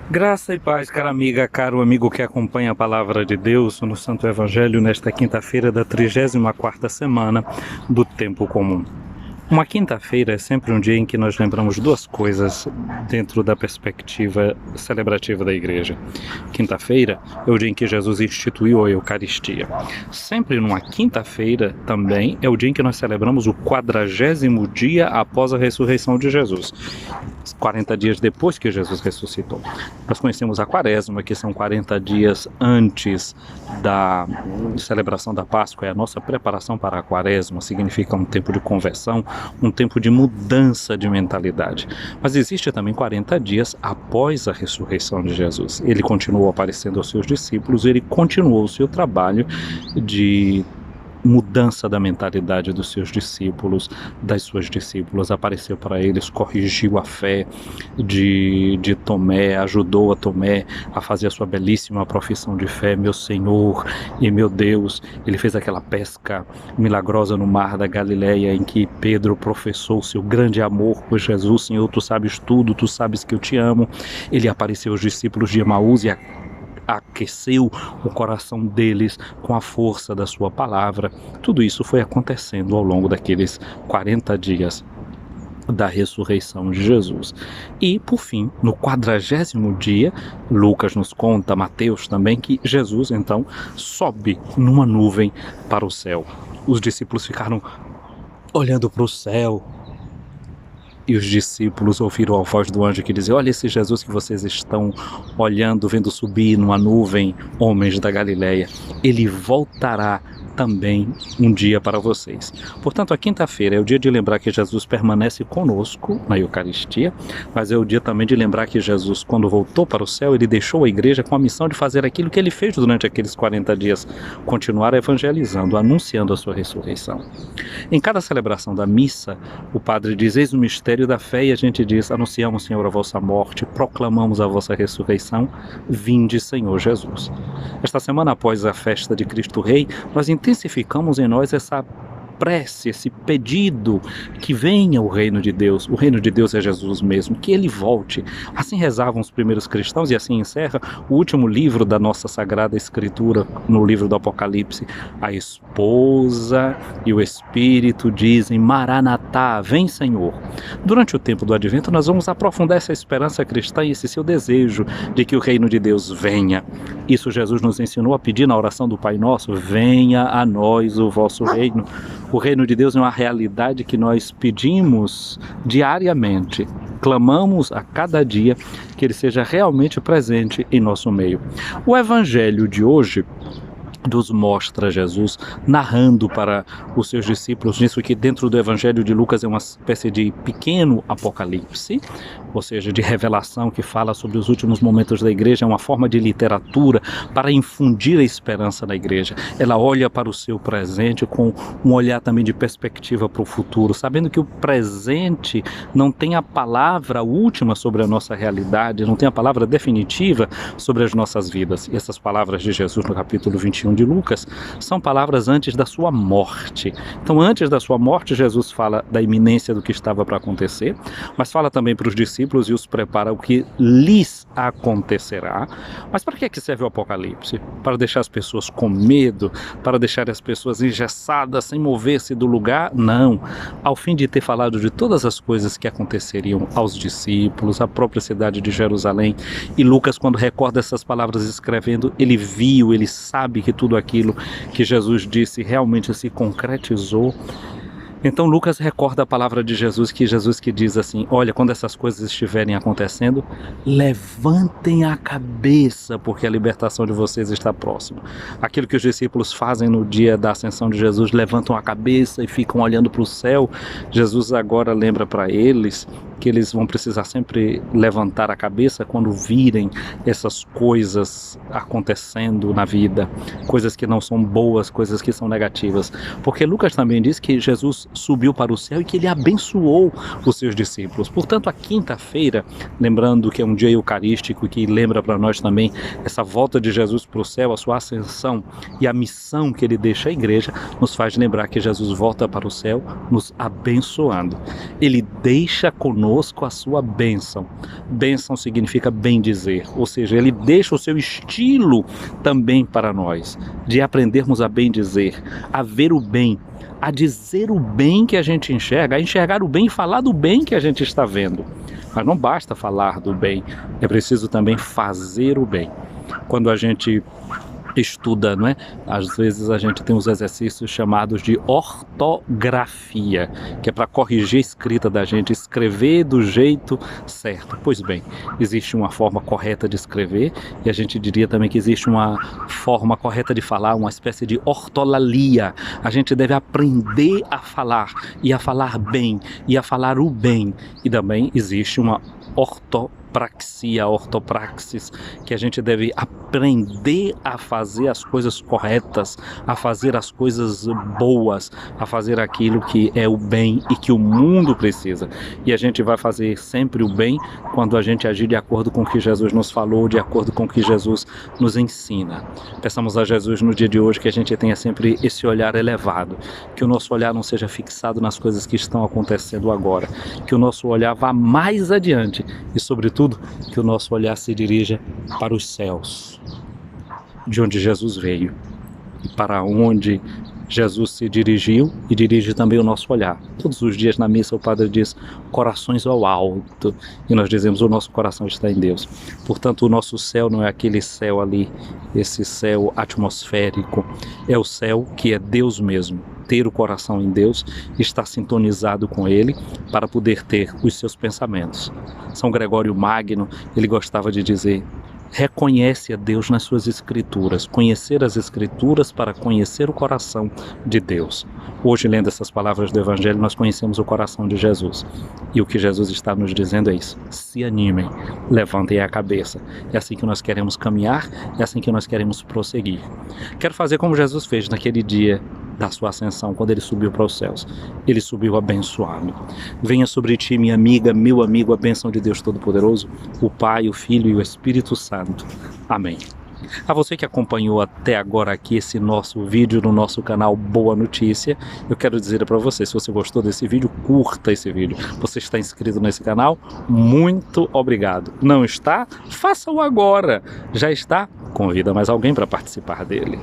Graça e paz, cara amiga, caro amigo que acompanha a palavra de Deus no Santo Evangelho nesta quinta-feira da 34ª semana do Tempo Comum. Uma quinta-feira é sempre um dia em que nós lembramos duas coisas dentro da perspectiva celebrativa da igreja. Quinta-feira é o dia em que Jesus instituiu a Eucaristia. Sempre numa quinta-feira também é o dia em que nós celebramos o 40º dia após a ressurreição de Jesus. 40 dias depois que Jesus ressuscitou. Nós conhecemos a Quaresma, que são 40 dias antes da celebração da Páscoa, é a nossa preparação para a Quaresma, significa um tempo de conversão, um tempo de mudança de mentalidade. Mas existe também 40 dias após a ressurreição de Jesus. Ele continuou aparecendo aos seus discípulos, ele continuou o seu trabalho de mudança da mentalidade dos seus discípulos, das suas discípulas, apareceu para eles, corrigiu a fé de Tomé, ajudou a Tomé a fazer a sua belíssima profissão de fé, meu Senhor e meu Deus. Ele fez aquela pesca milagrosa no mar da Galileia em que Pedro professou seu grande amor por Jesus. Senhor, tu sabes tudo, tu sabes que eu te amo. Ele apareceu aos discípulos de Emaús e aqueceu o coração deles com a força da sua palavra. Tudo isso foi acontecendo ao longo daqueles 40 dias da ressurreição de Jesus. E, por fim, no 40º dia, Lucas nos conta, Mateus também, que Jesus, então, sobe numa nuvem para o céu. Os discípulos ficaram olhando para o céu, e os discípulos ouviram a voz do anjo que dizia: olha esse Jesus que vocês estão olhando, vendo subir numa nuvem, homens da Galileia, ele voltará também um dia para vocês. Portanto, a quinta-feira é o dia de lembrar que Jesus permanece conosco na Eucaristia, mas é o dia também de lembrar que Jesus, quando voltou para o céu, ele deixou a igreja com a missão de fazer aquilo que ele fez durante aqueles 40 dias, continuar evangelizando, anunciando a sua ressurreição. Em cada celebração da missa, o padre diz: eis o mistério da fé, e a gente diz: anunciamos, Senhor, a vossa morte, proclamamos a vossa ressurreição, vinde, Senhor Jesus. Esta semana, após a festa de Cristo Rei, nós intensificamos em nós essa prece, esse pedido que venha o reino de Deus. O reino de Deus é Jesus mesmo, que ele volte. Assim rezavam os primeiros cristãos e assim encerra o último livro da nossa Sagrada Escritura, no livro do Apocalipse. A esposa e o Espírito dizem: Maranatá, vem Senhor. Durante o tempo do Advento nós vamos aprofundar essa esperança cristã e esse seu desejo de que o reino de Deus venha. Isso Jesus nos ensinou a pedir na oração do Pai Nosso: venha a nós o vosso reino. O reino de Deus é uma realidade que nós pedimos diariamente, clamamos a cada dia que ele seja realmente presente em nosso meio. O evangelho de hoje nos mostra Jesus narrando para os seus discípulos, nisso que dentro do Evangelho de Lucas é uma espécie de pequeno apocalipse, ou seja, de revelação que fala sobre os últimos momentos da igreja, é uma forma de literatura para infundir a esperança na igreja. Ela olha para o seu presente com um olhar também de perspectiva para o futuro, sabendo que o presente não tem a palavra última sobre a nossa realidade, não tem a palavra definitiva sobre as nossas vidas. E essas palavras de Jesus no capítulo 21 de Lucas são palavras antes da sua morte. Então, antes da sua morte, Jesus fala da iminência do que estava para acontecer, mas fala também para os discípulos e os prepara o que lhes acontecerá. Mas para que serve o Apocalipse? Para deixar as pessoas com medo? Para deixar as pessoas engessadas, sem mover-se do lugar? Não. Ao fim de ter falado de todas as coisas que aconteceriam aos discípulos, à própria cidade de Jerusalém, e Lucas, quando recorda essas palavras escrevendo, ele viu, ele sabe que tudo aquilo que Jesus disse realmente se concretizou. Então Lucas recorda a palavra de Jesus que diz assim: olha, quando essas coisas estiverem acontecendo, levantem a cabeça, porque a libertação de vocês está próxima. Aquilo que os discípulos fazem no dia da ascensão de Jesus, levantam a cabeça e ficam olhando para o céu. Jesus agora lembra para eles que eles vão precisar sempre levantar a cabeça quando virem essas coisas acontecendo na vida, coisas que não são boas, coisas que são negativas, porque Lucas também diz que Jesus subiu para o céu e que ele abençoou os seus discípulos. Portanto, a quinta-feira, lembrando que é um dia eucarístico que lembra para nós também essa volta de Jesus para o céu, a sua ascensão e a missão que ele deixa à igreja, nos faz lembrar que Jesus volta para o céu nos abençoando. Ele deixa conosco conosco a sua bênção. Bênção significa bem dizer, ou seja, ele deixa o seu estilo também para nós, de aprendermos a bem dizer, a ver o bem, a dizer o bem que a gente enxerga, a enxergar o bem e falar do bem que a gente está vendo. Mas não basta falar do bem, é preciso também fazer o bem. Quando a gente estuda, não é? Às vezes a gente tem os exercícios chamados de ortografia, que é para corrigir a escrita da gente, escrever do jeito certo. Pois bem, existe uma forma correta de escrever e a gente diria também que existe uma forma correta de falar, uma espécie de ortolalia. A gente deve aprender a falar e a falar bem e a falar o bem. E também existe uma ortopraxia, ortopraxis, que a gente deve aprender a fazer as coisas corretas, a fazer as coisas boas, a fazer aquilo que é o bem e que o mundo precisa. E a gente vai fazer sempre o bem quando a gente agir de acordo com o que Jesus nos falou, de acordo com o que Jesus nos ensina. Peçamos a Jesus no dia de hoje que a gente tenha sempre esse olhar elevado, que o nosso olhar não seja fixado nas coisas que estão acontecendo agora, que o nosso olhar vá mais adiante e, sobretudo, que o nosso olhar se dirija para os céus, de onde Jesus veio, e para onde Jesus se dirigiu e dirige também o nosso olhar. Todos os dias na missa o padre diz corações ao alto e nós dizemos o nosso coração está em Deus. Portanto, o nosso céu não é aquele céu ali, esse céu atmosférico, é o céu que é Deus mesmo. Ter o coração em Deus, estar sintonizado com Ele para poder ter os seus pensamentos. São Gregório Magno, ele gostava de dizer: reconhece a Deus nas suas escrituras, conhecer as escrituras para conhecer o coração de Deus. Hoje, lendo essas palavras do Evangelho, nós conhecemos o coração de Jesus. E o que Jesus está nos dizendo é isso: se animem, levantem a cabeça. É assim que nós queremos caminhar, é assim que nós queremos prosseguir. Quero fazer como Jesus fez naquele dia da sua ascensão, quando ele subiu para os céus. Ele subiu abençoado. Venha sobre ti, minha amiga, meu amigo, a bênção de Deus Todo-Poderoso, o Pai, o Filho e o Espírito Santo. Amém. A você que acompanhou até agora aqui esse nosso vídeo no nosso canal Boa Notícia, eu quero dizer para você, se você gostou desse vídeo, curta esse vídeo. Você está inscrito nesse canal? Muito obrigado. Não está? Faça-o agora. Já está? Convida mais alguém para participar dele.